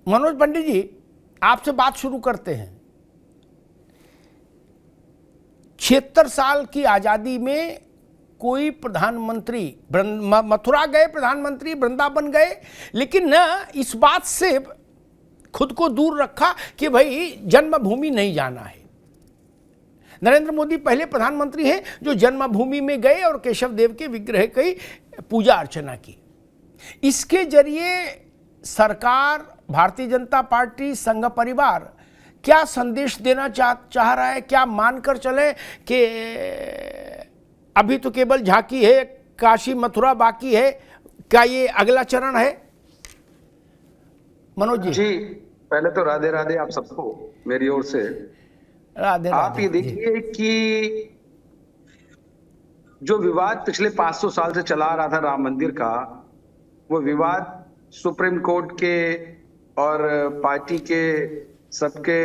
मनोज पंडित जी, आपसे बात शुरू करते हैं। 76 साल की आजादी में कोई प्रधानमंत्री, मथुरा गए प्रधानमंत्री, वृंदावन गए, लेकिन न इस बात से खुद को दूर रखा कि भाई जन्मभूमि नहीं जाना है। नरेंद्र मोदी पहले प्रधानमंत्री हैं जो जन्मभूमि में गए और केशव देव के विग्रह की पूजा अर्चना की। इसके जरिए सरकार, भारतीय जनता पार्टी, संघ परिवार क्या संदेश देना चाह रहा है? क्या मानकर चले कि अभी तो केवल झांकी है, काशी मथुरा बाकी है? क्या ये अगला चरण है? मनोज जी। जी, पहले तो राधे राधे आप सबको मेरी ओर से। राधे आप राधे। ये देखिए कि जो विवाद पिछले 500 साल से चला आ रहा था राम मंदिर का, वो विवाद सुप्रीम कोर्ट के और पार्टी के सबके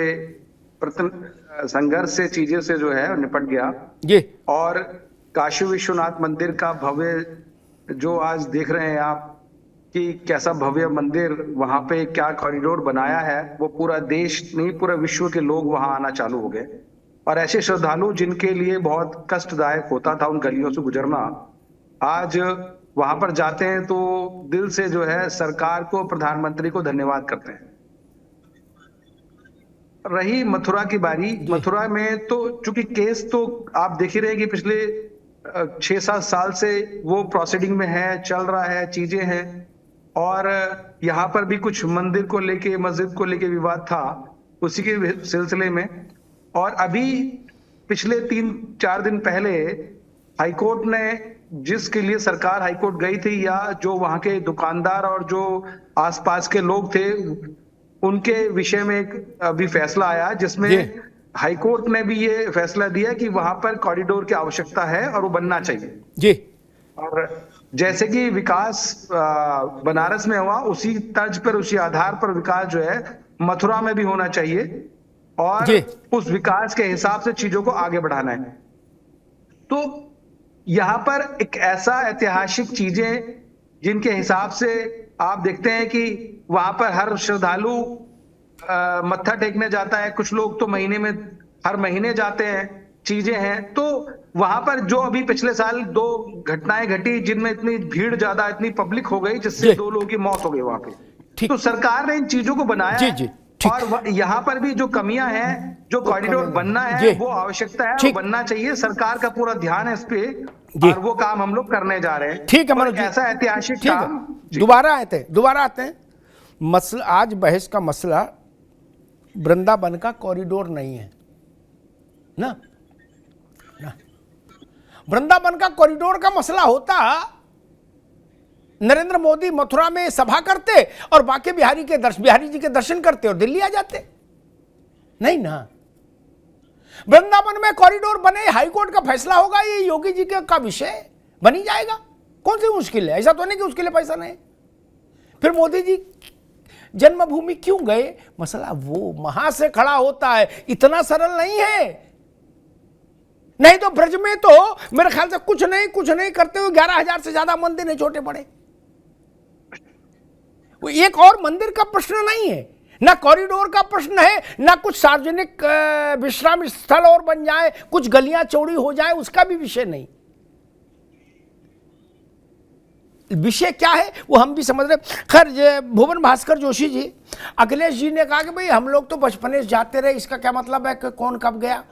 संघर्ष से, चीजें से जो है निपट गया जी। और काशी विश्वनाथ मंदिर का भव्य जो आज देख रहे हैं आप कि कैसा भव्य मंदिर, वहां पे क्या कॉरिडोर बनाया है, वो पूरा देश नहीं पूरा विश्व के लोग वहां आना चालू हो गए। और ऐसे श्रद्धालु जिनके लिए बहुत कष्टदायक होता था उन गलियों से गुजरना, आज वहां पर जाते हैं तो दिल से जो है सरकार को, प्रधानमंत्री को धन्यवाद करते हैं। रही मथुरा की बारी, मथुरा में तो चूंकि केस तो आप देख ही रहे कि पिछले 6-7 साल से वो प्रोसीडिंग में है, चल रहा है, चीजें हैं। और यहाँ पर भी कुछ मंदिर को लेके, मस्जिद को लेके विवाद था, उसी के सिलसिले में। और अभी पिछले 3-4 दिन पहले हाईकोर्ट ने, जिसके लिए सरकार हाईकोर्ट गई थी, या जो वहां के दुकानदार और जो आसपास के लोग थे उनके विषय में एक अभी फैसला आया, जिसमें हाईकोर्ट ने भी ये फैसला दिया कि वहां पर कॉरिडोर की आवश्यकता है और वो बनना चाहिए जी। और जैसे कि विकास बनारस में हुआ, उसी तर्ज पर, उसी आधार पर विकास जो है मथुरा में भी होना चाहिए और उस विकास के हिसाब से चीजों को आगे बढ़ाना है। तो यहां पर एक ऐसा ऐतिहासिक चीजें जिनके हिसाब से आप देखते हैं कि वहां पर हर श्रद्धालु मत्था टेकने जाता है, कुछ लोग तो महीने में हर महीने जाते हैं, चीजें हैं। तो वहां पर जो अभी पिछले साल 2 घटनाएं घटी जिनमें इतनी भीड़ ज्यादा, इतनी पब्लिक हो गई, जिससे 2 लोगों की मौत हो गई वहां पे। तो सरकार ने इन चीजों को बनाया है और यहाँ पर भी जो कमियां हैं, जो कॉरिडोर बनना है, वो आवश्यकता है, वो बनना चाहिए। सरकार का पूरा ध्यान है इस पे और वो काम हम लोग करने जा रहे हैं। ठीक है मनोज जी, ऐसा ऐतिहासिक काम। दोबारा आते हैं मसला। आज बहस का मसला वृंदावन का कॉरिडोर नहीं है ना, वृंदावन का कॉरिडोर का मसला होता, नरेंद्र मोदी मथुरा में सभा करते और बांके बिहारी जी के दर्शन करते और दिल्ली आ जाते। नहीं ना, वृंदावन में कॉरिडोर बने, हाईकोर्ट का फैसला होगा, ये योगी जी का विषय बनी जाएगा। कौन सी मुश्किल है? ऐसा तो नहीं कि उसके लिए पैसा नहीं। फिर मोदी जी जन्मभूमि क्यों गए? मसला वो वहां से खड़ा होता है, इतना सरल नहीं है। नहीं तो ब्रज में तो मेरे ख्याल से कुछ नहीं करते हुए 11,000 से ज्यादा मंदिर है, छोटे बड़े। वो एक और मंदिर का प्रश्न नहीं है, ना कॉरिडोर का प्रश्न है, ना कुछ सार्वजनिक विश्राम स्थल और बन जाए, कुछ गलियां चौड़ी हो जाए, उसका भी विषय नहीं। विषय क्या है वो हम भी समझ रहे। खैर, भुवन भास्कर जोशी जी, अखिलेश जी ने कहा कि भाई हम लोग तो बचपने से जाते रहे, इसका क्या मतलब है कि कौन कब गया?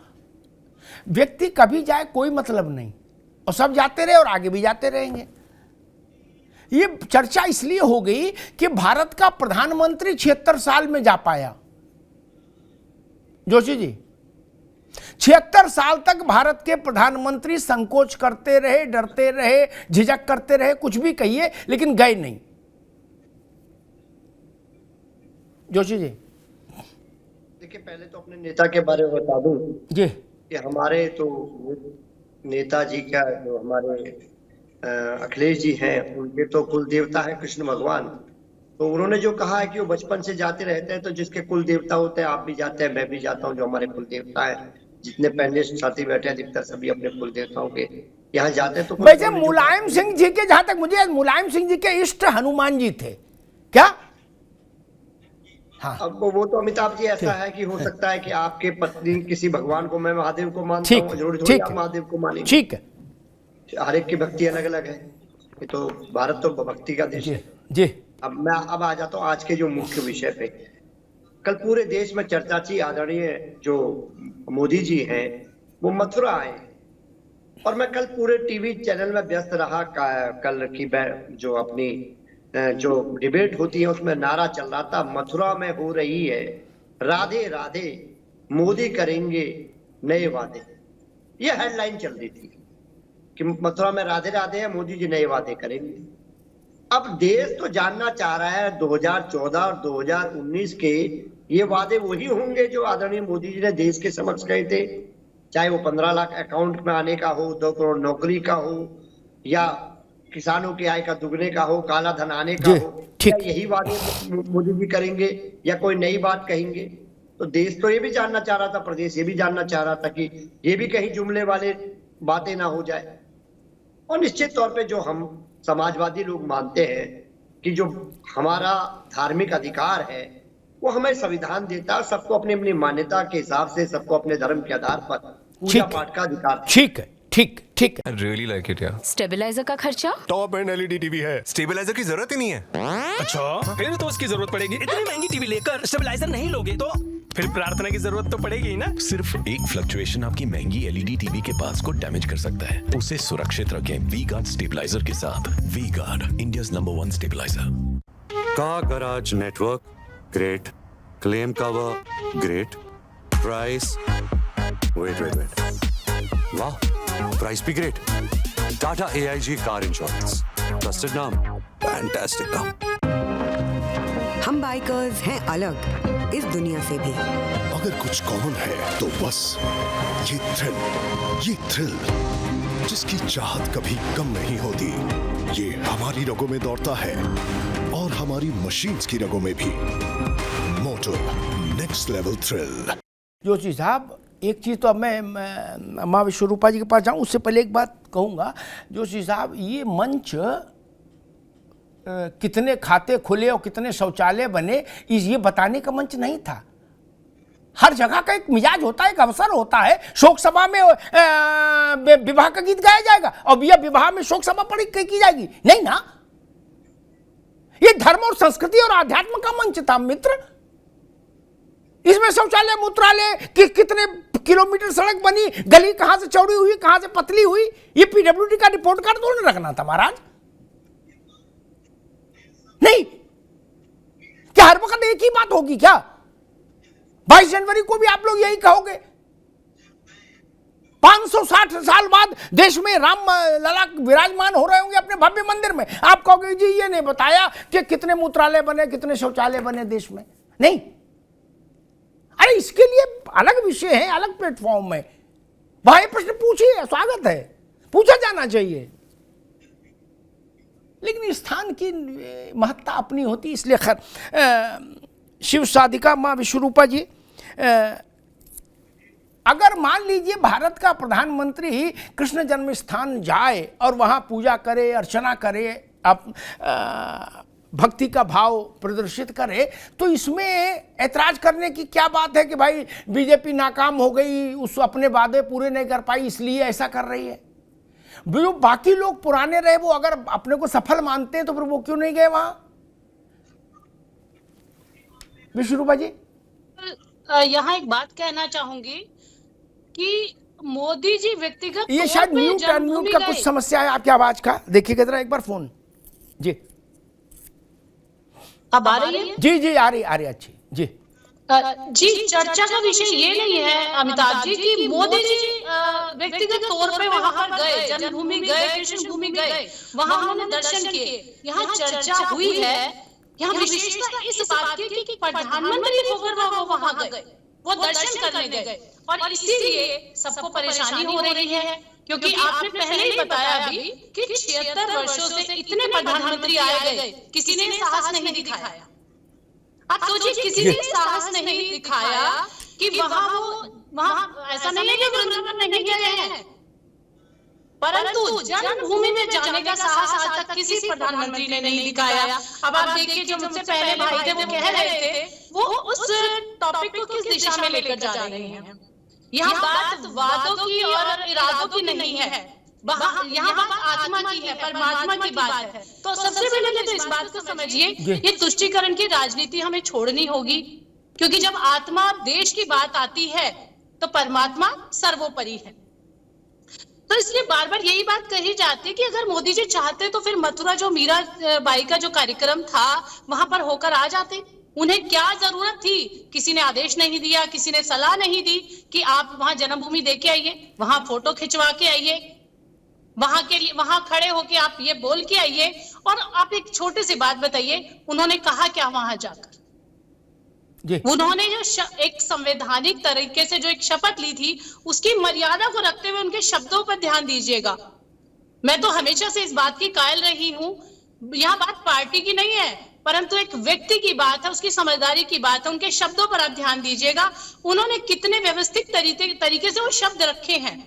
व्यक्ति कभी जाए कोई मतलब नहीं, और सब जाते रहे और आगे भी जाते रहेंगे। ये चर्चा इसलिए हो गई कि भारत का प्रधानमंत्री 76 साल में जा पाया। जोशी जी, 76 साल तक भारत के प्रधानमंत्री संकोच करते रहे, डरते रहे, झिझक करते रहे, कुछ भी कहिए, लेकिन गए नहीं। जोशी जी, देखिए, पहले तो अपने नेता के बारे में बता दूं जी कि हमारे तो नेताजी का, जो हमारे अखिलेश जी हैं, उनके तो कुल देवता है कृष्ण भगवान। तो उन्होंने जो कहा है कि वो बचपन से जाते रहते हैं, तो जिसके कुल देवता होते हैं, आप भी जाते हैं, मैं भी जाता हूँ, जो हमारे कुल देवता है, जितने पहले साथी बैठे अधिकतर सभी अपने कुल देवताओं के यहाँ जाते हैं। तो वैसे मुलायम सिंह जी के, जहां तक मुझे, मुलायम सिंह जी के इष्ट हनुमान जी थे क्या? हाँ। अब वो तो अमिताभ जी ऐसा है कि हो सकता है कि आपके पत्नी किसी भगवान को, मैं महादेव को मानता ठीक हूँ, है, जरूरी थोड़ी ठीक आप है, महादेव को मानेंगे। ठीक है हर एक की भक्ति अलग अलग है। ये तो भारत तो भक्ति का देश जी है। जी। अब आ जाता हूँ आज के जो मुख्य विषय पे। कल पूरे देश में चर्चा थी, आदरणीय जो मोदी जी हैं वो मथुरा आए, और मैं कल पूरे टीवी चैनल में व्यस्त रहा। कल की जो अपनी जो डिबेट होती है उसमें नारा चल रहा था, मथुरा में हो रही है राधे राधे, मोदी करेंगे नए वादे। ये हेडलाइन चल रही थी कि मथुरा में राधे राधे है, मोदी जी नए वादे करेंगे। अब देश तो जानना चाह रहा है 2014 और 2019 के ये वादे वही होंगे जो आदरणीय मोदी जी ने देश के समक्ष कहे थे, चाहे वो 15 लाख अकाउंट में आने का हो, 2 करोड़ नौकरी का हो, या किसानों की आय का दुगने का हो, काला धन आने का हो। क्या यही वादे मोदी जी करेंगे या कोई नई बात कहेंगे? तो देश तो ये भी जानना चाह रहा था, प्रदेश ये भी जानना चाह रहा था कि ये भी कहीं जुमले वाले बातें ना हो जाए। और निश्चित तौर पे जो हम समाजवादी लोग मानते हैं कि जो हमारा धार्मिक अधिकार है वो हमें संविधान देता है, सबको अपनी अपनी मान्यता के हिसाब से, सबको अपने धर्म के आधार पर पूजा पाठ का अधिकार। ठीक है, ठीक ठीक है। I really like it, yeah. Stabiliser का खर्चा? टॉप एंड एलईडी टीवी है, स्टेबलाइजर की जरूरत ही नहीं है। अच्छा फिर तो उसकी जरूरत पड़ेगी। इतनी महंगी टीवी लेकर स्टेबलाइजर नहीं लोगे तो फिर प्रार्थना की जरूरत तो पड़ेगी ही ना। सिर्फ एक फ्लक्चुएशन आपकी महंगी एलईडी टीवी के पास को डैमेज कर सकता है। उसे सुरक्षित रखें वी गार्ड स्टेबलाइजर के साथ। V guard, India's number 1 stabiliser. Car garage network great, claim cover great, price wait वाह, प्राइस भी great. Tata AIG car insurance, trusted नाम, फैंटास्टिक नाम। हम बाइकर्स हैं अलग इस दुनिया से भी। अगर कुछ कॉमन है तो बस ये थ्रिल जिसकी चाहत कभी कम नहीं होती। ये हमारी रगों में दौड़ता है और हमारी मशीन्स की रगों में भी। मोटो नेक्स्ट लेवल थ्रिल। जोशी साहब, एक चीज़ तो अब मैं माँ विश्वरूपा जी के पास जाऊँ उससे पहले एक बात कहूँगा। जोशी साहब, ये मंच कितने खाते खुले और कितने शौचालय बने ये बताने का मंच नहीं था। हर जगह का एक मिजाज होता है, एक अवसर होता है। शोक सभा में विवाह का गीत गाया जाएगा और यह विवाह में शोक सभा पढ़ी की जाएगी? नहीं ना, ये धर्म और संस्कृति और आध्यात्म का मंच था मित्र। इसमें शौचालय मूत्रालय कितने किलोमीटर सड़क बनी, गली कहां से चौड़ी हुई, कहां से पतली हुई, ये PWD का रिपोर्ट कार्ड तो नहीं रखना था महाराज। नहीं, क्या हर वक्त एक ही बात होगी क्या? 22 जनवरी को भी आप लोग यही कहोगे? 560 साल बाद देश में राम लला विराजमान हो रहे होंगे अपने भव्य मंदिर में, आप कहोगे जी ये नहीं बताया कि कितने मूत्रालय बने, कितने शौचालय बने देश में? नहीं, अरे इसके लिए अलग विषय है, अलग प्लेटफॉर्म है। भाई प्रश्न पूछिए, स्वागत है, पूछा जाना चाहिए। लेकिन स्थान की महत्ता अपनी होती, इसलिए खैर। शिव साधिका माँ विश्वरूपा जी, अगर मान लीजिए भारत का प्रधानमंत्री कृष्ण जन्म स्थान जाए और वहाँ पूजा करे, अर्चना करे, भक्ति का भाव प्रदर्शित करे, तो इसमें ऐतराज करने की क्या बात है कि भाई बीजेपी नाकाम हो गई, उस अपने वादे पूरे नहीं कर पाई इसलिए ऐसा कर रही है? जो बाकी लोग पुराने रहे वो अगर अपने को सफल मानते हैं तो फिर वो क्यों नहीं गए वहां? विश्वरूपा जी, यहाँ एक बात कहना चाहूंगी कि मोदी जी व्यक्तिगत ये शायद म्यूट अनम्यूट का कुछ समस्या है आपकी आवाज का, देखिएगा जरा एक बार फोन। जी अब आ रही है? जी जी आ रही अच्छी जी। जी, चर्चा का विषय ये नहीं है अमिताभ जी कि मोदी जी व्यक्तिगत तौर पे वहां पर गए, जन्मभूमि गए, कृष्ण भूमि गए, वहां उन्होंने दर्शन किए। यहाँ चर्चा हुई है, यहाँ विशेषता इस बात की कि प्रधानमंत्री वो वहां गए, वो दर्शन करने गए, और इसीलिए सबको परेशानी हो रही है। क्योंकि आपने पहले ही बताया अभी कि 76 वर्षों से इतने प्रधानमंत्री आए गए, किसी ने साहस नहीं दिखाया। आप सोचिए, किसी ने साहस नहीं दिखाया कि वहां ऐसा नहीं है कि वृंदावन नहीं गए हैं, परंतु जन्मभूमि में जाने का साहस आज तक किसी प्रधानमंत्री ने नहीं दिखाया। अब आप देखिए, जो मुझसे पहले भाई थे वो कह रहे थे वो टॉपिक को किस दिशा में लेकर जा रहे हैं। यहाँ बात वादों की और इरादों की नहीं है, यहाँ बात आत्मा की है, परमात्मा की बात है। तो सबसे पहले तो इस बात को समझिए, ये तुष्टीकरण की राजनीति हमें छोड़नी होगी, क्योंकि जब आत्मा देश की बात आती है तो परमात्मा सर्वोपरि है। तो इसलिए बार बार यही बात कही जाती है कि अगर मोदी जी चाहते तो फिर मथुरा जो मीरा बाई का जो कार्यक्रम था वहां पर होकर आ जाते। उन्हें क्या जरूरत थी, किसी ने आदेश नहीं दिया, किसी ने सलाह नहीं दी कि आप वहां जन्मभूमि देके आइए, वहां फोटो खिंचवा के आइए, वहां के लिए वहां खड़े होके आप ये बोल के आइए। और आप एक छोटी सी बात बताइए, उन्होंने कहा क्या वहां जाकर? उन्होंने जो एक संवैधानिक तरीके से जो एक शपथ ली थी, उसकी मर्यादा को रखते हुए उनके शब्दों पर ध्यान दीजिएगा। मैं तो हमेशा से इस बात की कायल रही हूं, यह बात पार्टी की नहीं है, परंतु एक व्यक्ति की बात है, उसकी समझदारी की बात है। उनके शब्दों पर आप ध्यान दीजिएगा, उन्होंने कितने व्यवस्थित तरीके से वो शब्द रखे हैं,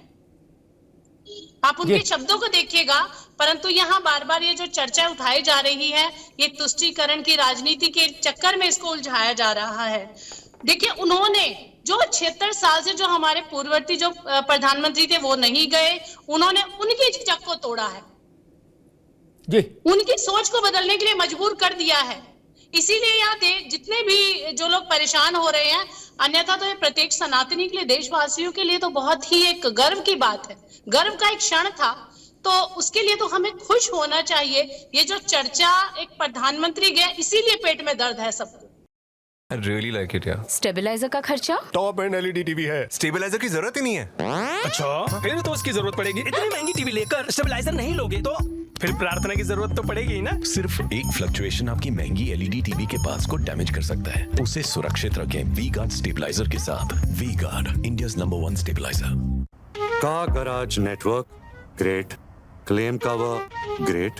आप उनके शब्दों को देखिएगा। परंतु यहाँ बार बार ये जो चर्चा उठाई जा रही है, ये तुष्टीकरण की राजनीति के चक्कर में इसको उलझाया जा रहा है। देखिए, उन्होंने जो 76 साल से जो हमारे पूर्ववर्ती जो प्रधानमंत्री थे वो नहीं गए, उन्होंने उनकी झिझक को तोड़ा है जी, उनकी सोच को बदलने के लिए मजबूर कर दिया है। इसीलिए यहाँ जितने भी जो लोग परेशान हो रहे हैं, अन्यथा तो ये प्रत्येक सनातनी के लिए, देशवासियों के लिए तो बहुत ही एक गर्व की बात है, गर्व का एक क्षण था। तो उसके लिए तो हमें खुश होना चाहिए। ये जो चर्चा, एक प्रधानमंत्री गया, इसीलिए पेट में दर्द है सबको। I really like it, yeah. Stabiliser का खर्चा? टॉप एंड एलईडी टीवी है, स्टेबलाइजर की जरूरत ही नहीं है। अच्छा, फिर तो उसकी जरूरत पड़ेगी। इतनी महंगी टीवी लेकर स्टेबलाइजर नहीं लोगे तो फिर प्रार्थना की जरूरत तो पड़ेगी ही ना। सिर्फ एक फ्लक्चुएशन आपकी महंगी एलईडी टीवी के पार्ट्स को डैमेज कर सकता है। उसे सुरक्षित रखें वी गार्ड स्टेबलाइजर के साथ। V guard, India's number 1 stabiliser. Car garage network great, claim cover great,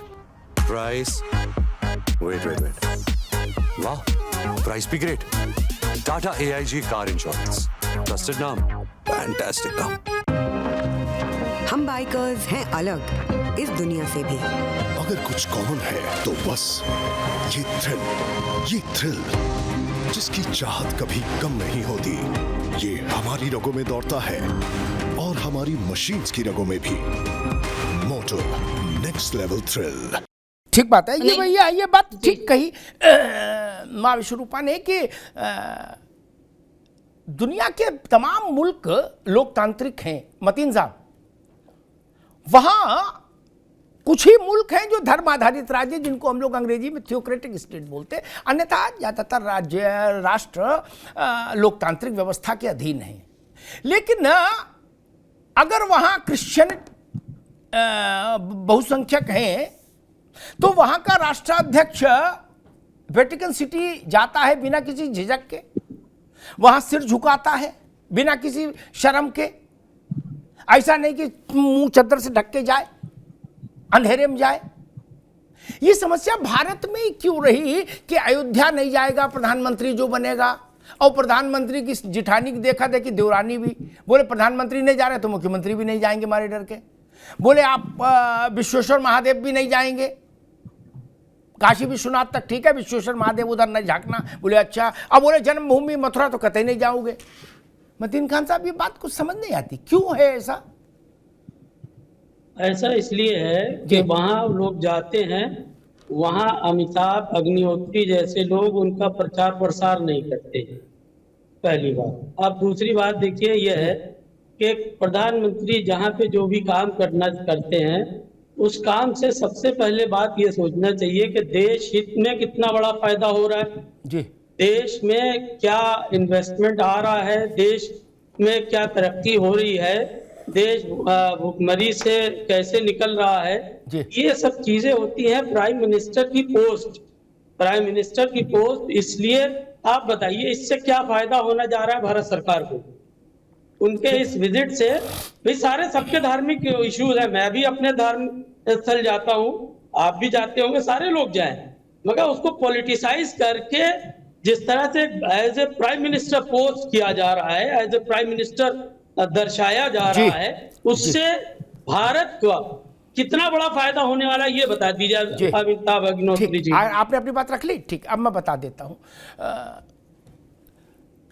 price wait वाह, प्राइस भी great. Tata AIG car insurance, trusted नाम, फैंटास्टिक नाम। हम बाइकर्स हैं अलग इस दुनिया से भी। अगर कुछ कॉमन है तो बस ये थ्रिल जिसकी चाहत कभी कम नहीं होती। ये हमारी रगों में दौड़ता है और हमारी मशीन्स की रगों में भी। मोटो नेक्स्ट लेवल थ्रिल। ठीक बात है ये भैया, ये बात ठीक कही माँ विश्वरूपा ने कि दुनिया के तमाम मुल्क लोकतांत्रिक हैं मतीन साहब, वहां कुछ ही मुल्क हैं जो धर्म आधारित राज्य, जिनको हम लोग अंग्रेजी में थियोक्रेटिक स्टेट बोलते हैं, अन्यथा ज्यादातर राष्ट्र लोकतांत्रिक व्यवस्था के अधीन हैं। लेकिन अगर वहां क्रिश्चियन बहुसंख्यक हैं तो वहां का राष्ट्राध्यक्ष वेटिकन सिटी जाता है बिना किसी झिझक के, वहां सिर झुकाता है बिना किसी शर्म के। ऐसा नहीं कि मुंह चद्दर से ढक के जाए, अंधेरे में जाए। ये समस्या भारत में ही क्यों रही कि अयोध्या नहीं जाएगा प्रधानमंत्री जो बनेगा, और प्रधानमंत्री की जिठानी की देखा देखी देवरानी भी बोले प्रधानमंत्री नहीं जा रहे तो मुख्यमंत्री भी नहीं जाएंगे हमारे डर के। बोले आप विश्वेश्वर महादेव भी नहीं जाएंगे, काशी विश्वनाथ तक ठीक है, विश्वेश्वर महादेव उधर नहीं झांकना। बोले अच्छा। अब बोले जन्मभूमि मथुरा तो कतई नहीं जाओगे। मतीन खान साहब, ये बात कुछ समझ नहीं आती, क्यों है ऐसा? ऐसा इसलिए है कि वहाँ लोग जाते हैं, वहाँ अमिताभ अग्निहोत्री जैसे लोग उनका प्रचार प्रसार नहीं करते हैं, पहली बात। अब दूसरी बात देखिए, यह है कि प्रधानमंत्री जहाँ पे जो भी काम करते हैं, उस काम से सबसे पहले बात ये सोचना चाहिए कि देश हित में कितना बड़ा फायदा हो रहा है जी, देश में क्या इन्वेस्टमेंट आ रहा है, देश में क्या तरक्की हो रही है, देश भुखमरी से कैसे निकल रहा है। ये सब चीजें होती हैं प्राइम मिनिस्टर की पोस्ट। प्राइम मिनिस्टर की पोस्ट इसलिए, आप बताइए इससे क्या फायदा होना जा रहा है भारत सरकार को? उनके इस विजिट से भाई सारे सबके धार्मिक इश्यूज है, मैं भी अपने धर्म स्थल जाता हूँ, आप भी जाते होंगे, सारे लोग जाएं, मगर उसको पॉलिटिसाइज करके जिस तरह से as a prime minister post किया जा रहा है, एज ए प्राइम मिनिस्टर दर्शाया जा रहा है, उससे भारत को कितना बड़ा फायदा होने वाला है ये बता दीजिए अमिताभ अग्निहोत्री जी। आपने अपनी बात रख ली, ठीक। अब मैं बता देता हूं।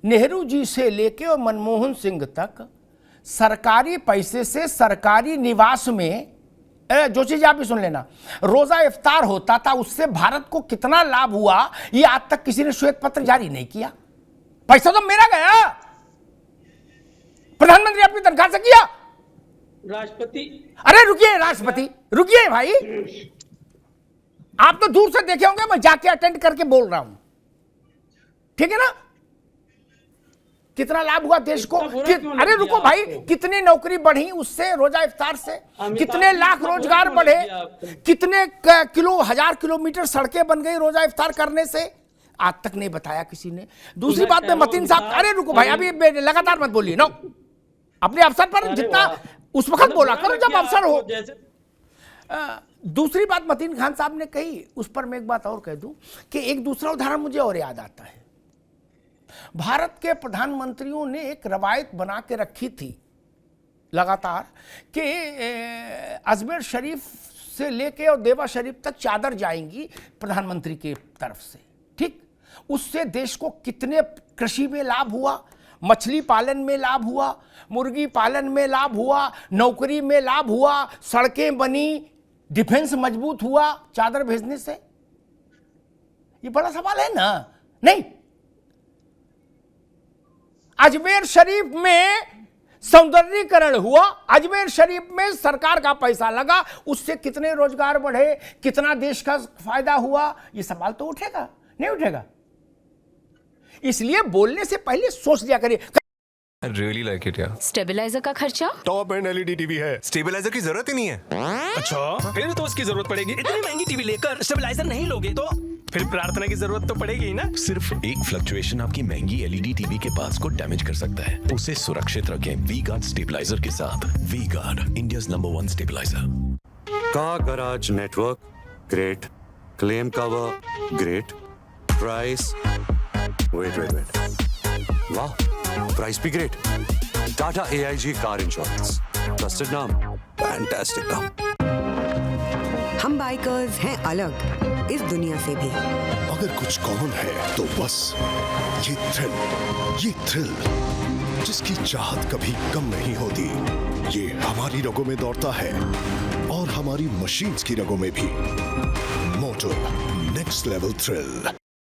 नेहरू जी से लेके और मनमोहन सिंह तक सरकारी पैसे से सरकारी निवास में, जोशी जी आप भी सुन लेना, रोजा इफ्तार होता था, उससे भारत को कितना लाभ हुआ ये आज तक किसी ने श्वेत पत्र जारी नहीं किया। पैसा तो मेरा गया, प्रधानमंत्री अपनी तनख्वाह से किया। राष्ट्रपति, अरे रुकिए राष्ट्रपति, रुकिए भाई, आप तो दूर से देखे होंगे, मैं जाके अटेंड करके बोल रहा हूं, ठीक है ना। कितना लाभ हुआ देश को, अरे रुको भाई, कितनी नौकरी बढ़ी उससे, रोजा इफ्तार से, कितने लाख रोजगार बढ़े, कितने किलो, 1000 किलोमीटर सड़कें बन गई रोजा इफ्तार करने से, आज तक नहीं बताया किसी ने। दूसरी बात में मतीन साहब, अरे रुको भाई, अभी लगातार मत बोलिए, नो, अपने अवसर पर जितना उस वक्त बोला करो जब अवसर हो। दूसरी बात मतीन खान साहब ने कही, उस पर मैं एक बात और कह दूं कि एक दूसरा उदाहरण मुझे और याद आता है। भारत के प्रधानमंत्रियों ने एक रवायत बना के रखी थी लगातार कि अजमेर शरीफ से लेके और देवा शरीफ तक चादर जाएंगी प्रधानमंत्री के तरफ से, ठीक। उससे देश को कितने कृषि में लाभ हुआ, मछली पालन में लाभ हुआ, मुर्गी पालन में लाभ हुआ, नौकरी में लाभ हुआ, सड़कें बनी, डिफेंस मजबूत हुआ चादर भेजने से। ये बड़ा सवाल है ना, नहीं। अजमेर शरीफ में सौंदर्यीकरण हुआ, अजमेर शरीफ में सरकार का पैसा लगा, उससे कितने रोजगार बढ़े, कितना देश का फायदा हुआ, ये सवाल तो उठेगा, नहीं उठेगा। इसलिए बोलने से पहले सोच लिया करिए। I really like it, yeah. Stabiliser का खर्चा? टॉप एंड एलईडी टीवी है, स्टेबलाइजर की जरूरत ही नहीं है। अच्छा, फिर तो उसकी जरूरत पड़ेगी। इतनी महंगी टीवी लेकर स्टेबलाइजर नहीं लोगे तो फिर प्रार्थना की जरूरत तो पड़ेगी ही ना। सिर्फ एक फ्लक्चुएशन आपकी महंगी एलईडी टीवी के पार्ट्स को डैमेज कर सकता है। उसे सुरक्षित रखें वी गार्ड स्टेबलाइजर के साथ। V guard, India's number 1 stabiliser. Car garage network great, claim cover great, price wait वाह, प्राइस भी great. Tata AIG car insurance, trusted नाम, फैंटास्टिक नाम। हम बाइकर्स हैं अलग इस दुनिया से भी। अगर कुछ कॉमन है तो बस ये थ्रिल जिसकी चाहत कभी कम नहीं होती, ये हमारी रगों में दौड़ता है और हमारी मशीन्स की रगों में भी। मोटो नेक्स्ट लेवल थ्रिल।